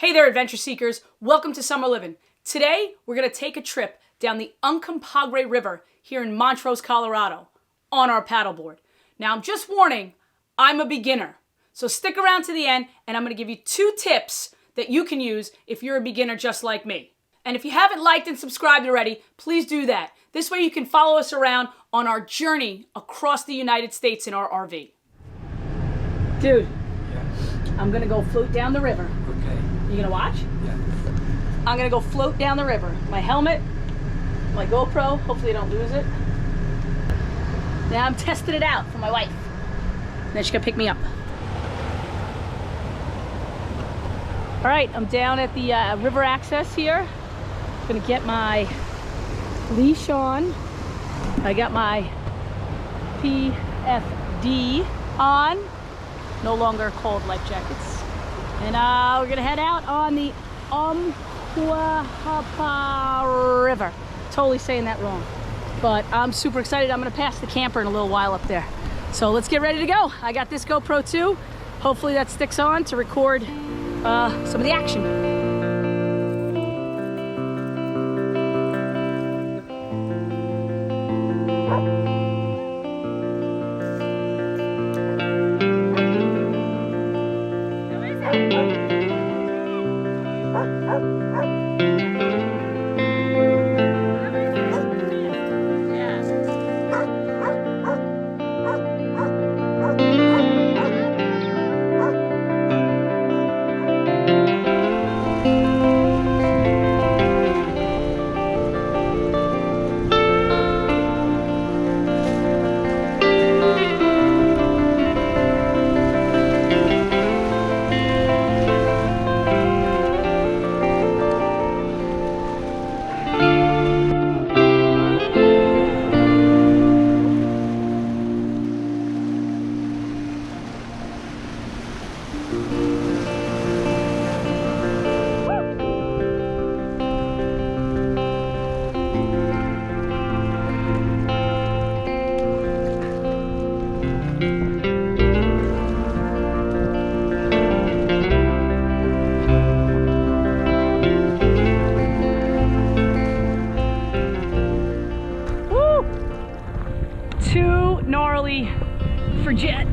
Hey there, adventure seekers. Welcome to Summer Livin'. Today, we're going to take a trip down the Uncompahgre River here in Montrose, Colorado on our paddleboard. Now, I'm just warning, I'm a beginner. So stick around to the end and I'm going to give you 2 tips that you can use if you're a beginner just like me. And if you haven't liked and subscribed already, please do that. This way you can follow us around on our journey across the United States in our RV. Dude, I'm going to go float down the river. Okay. You gonna watch? Yeah. I'm gonna go float down the river. My helmet, my GoPro, hopefully I don't lose it. Now I'm testing it out for my wife. And then she's gonna pick me up. All right, I'm down at the river access here. I'm gonna get my leash on. I got my PFD on. No longer called life jackets. And we're gonna head out on the Uncompahgre River. Totally saying that wrong. But I'm super excited. I'm gonna pass the camper in a little while up there. So let's get ready to go. I got this GoPro too. Hopefully that sticks on to record some of the action. Gnarly for Jet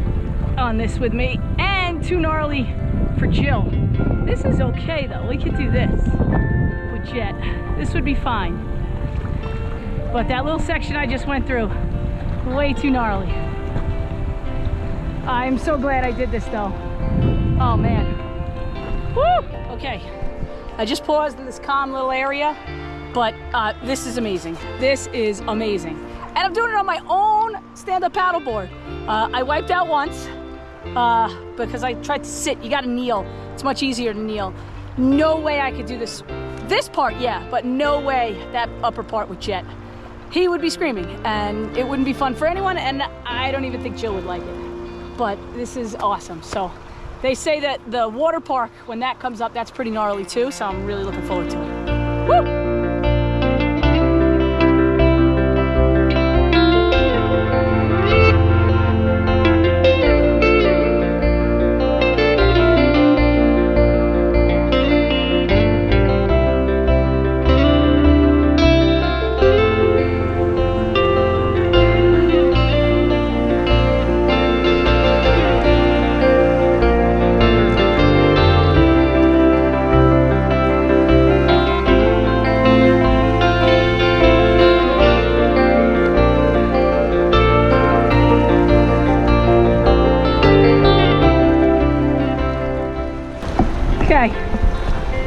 on this with me, and too gnarly for Jill. This is okay though, we could do this with Jet. This would be fine. But that little section I just went through, way too gnarly. I'm so glad I did this though. Oh man. Woo! Okay, I just paused in this calm little area, but this is amazing. This is amazing. And I'm doing it on my own stand-up paddleboard. I wiped out once because I tried to sit. You gotta kneel. It's much easier to kneel. No way I could do this. This part, yeah, but no way that upper part with Jet. He would be screaming and it wouldn't be fun for anyone, and I don't even think Jill would like it. But this is awesome. So they say that the water park, when that comes up, that's pretty gnarly too, so I'm really looking forward to it. Woo! Okay,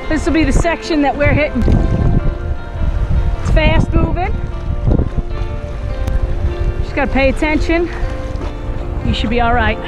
this will be the section that we're hitting. It's fast moving. Just gotta pay attention. You should be all right.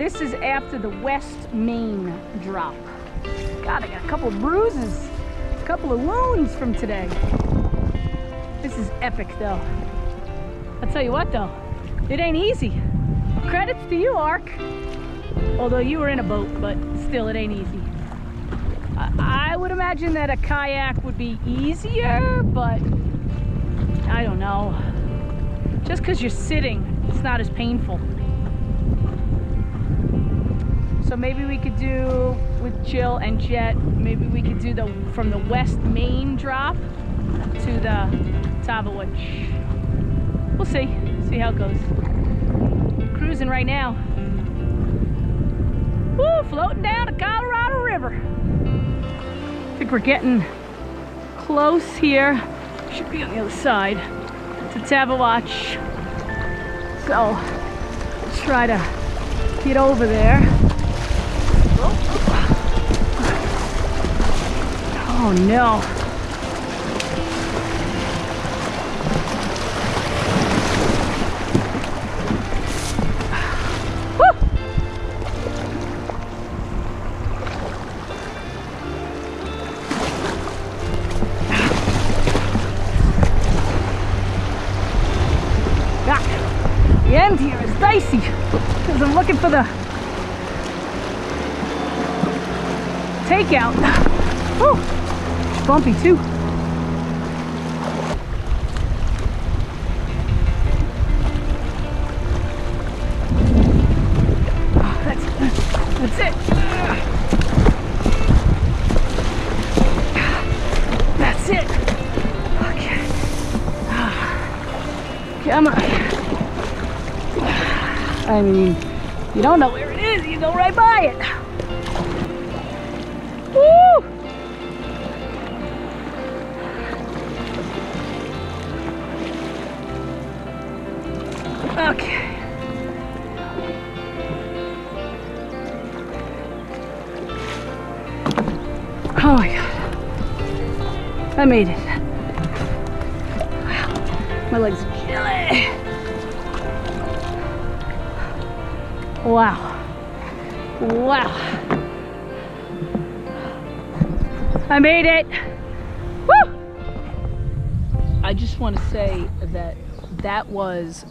This is after the West Main drop. God, I got a couple of bruises, a couple of wounds from today. This is epic though. I'll tell you what though, it ain't easy. Credits to you, Ark. Although you were in a boat, but still it ain't easy. I would imagine that a kayak would be easier, but I don't know. Just because you're sitting, it's not as painful. So maybe we could do with Jill and Jet, maybe we could do from the West Main drop to the Tavawatch. We'll see how it goes. Cruising right now. Woo, floating down the Colorado River. I think we're getting close here. Should be on the other side to Tavawatch. So let's try to get over there. Oh no. The end here is dicey because I'm looking for the takeout. Whew. It's bumpy too. Oh, that's it. That's it. Okay. Come on. I mean, you don't know where it is, you go right by it. Woo! Okay. Oh my God. I made it. Wow. My legs are killing. Wow. Wow. I made it. Woo! I just want to say that was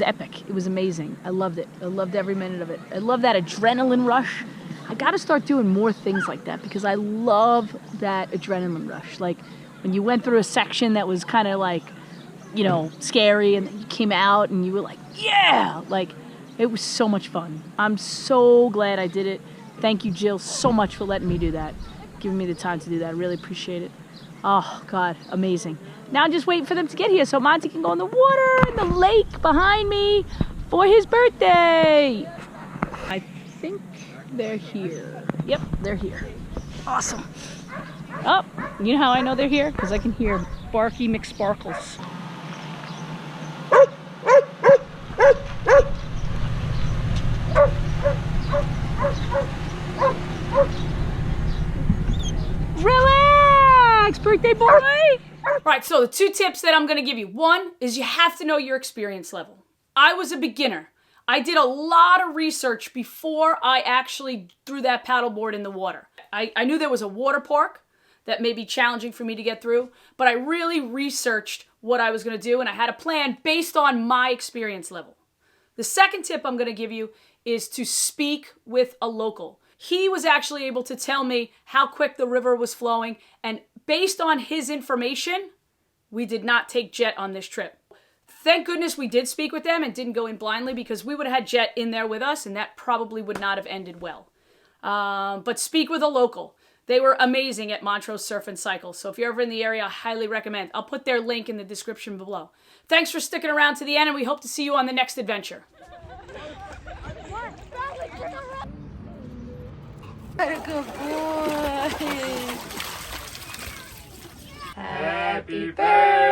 epic. It was amazing. I loved it. I loved every minute of it. I love that adrenaline rush. I got to start doing more things like that because I love that adrenaline rush. Like when you went through a section that was kind of like, you know, scary, and then you came out and you were like, yeah, like it was so much fun. I'm so glad I did it. Thank you, Jill, so much for letting me do that, giving me the time to do that. I really appreciate it. Oh God, amazing. Now I'm just waiting for them to get here so Monty can go in the water in the lake behind me for his birthday. I think they're here. Yep, they're here. Awesome. Oh, you know how I know they're here? Because I can hear Barky McSparkles. Relax, birthday boy. All right, so the two tips that I'm going to give you. One is you have to know your experience level. I was a beginner. I did a lot of research before I actually threw that paddleboard in the water. I knew there was a water park that may be challenging for me to get through, but I really researched what I was going to do, and I had a plan based on my experience level. The second tip I'm going to give you is to speak with a local. He was actually able to tell me how quick the river was flowing, and based on his information, we did not take Jet on this trip. Thank goodness we did speak with them and didn't go in blindly, because we would have had Jet in there with us and that probably would not have ended well. But speak with a local. They were amazing at Montrose Surf and Cycle. So if you're ever in the area, I highly recommend. I'll put their link in the description below. Thanks for sticking around to the end, and we hope to see you on the next adventure. Good boy. Happy birthday.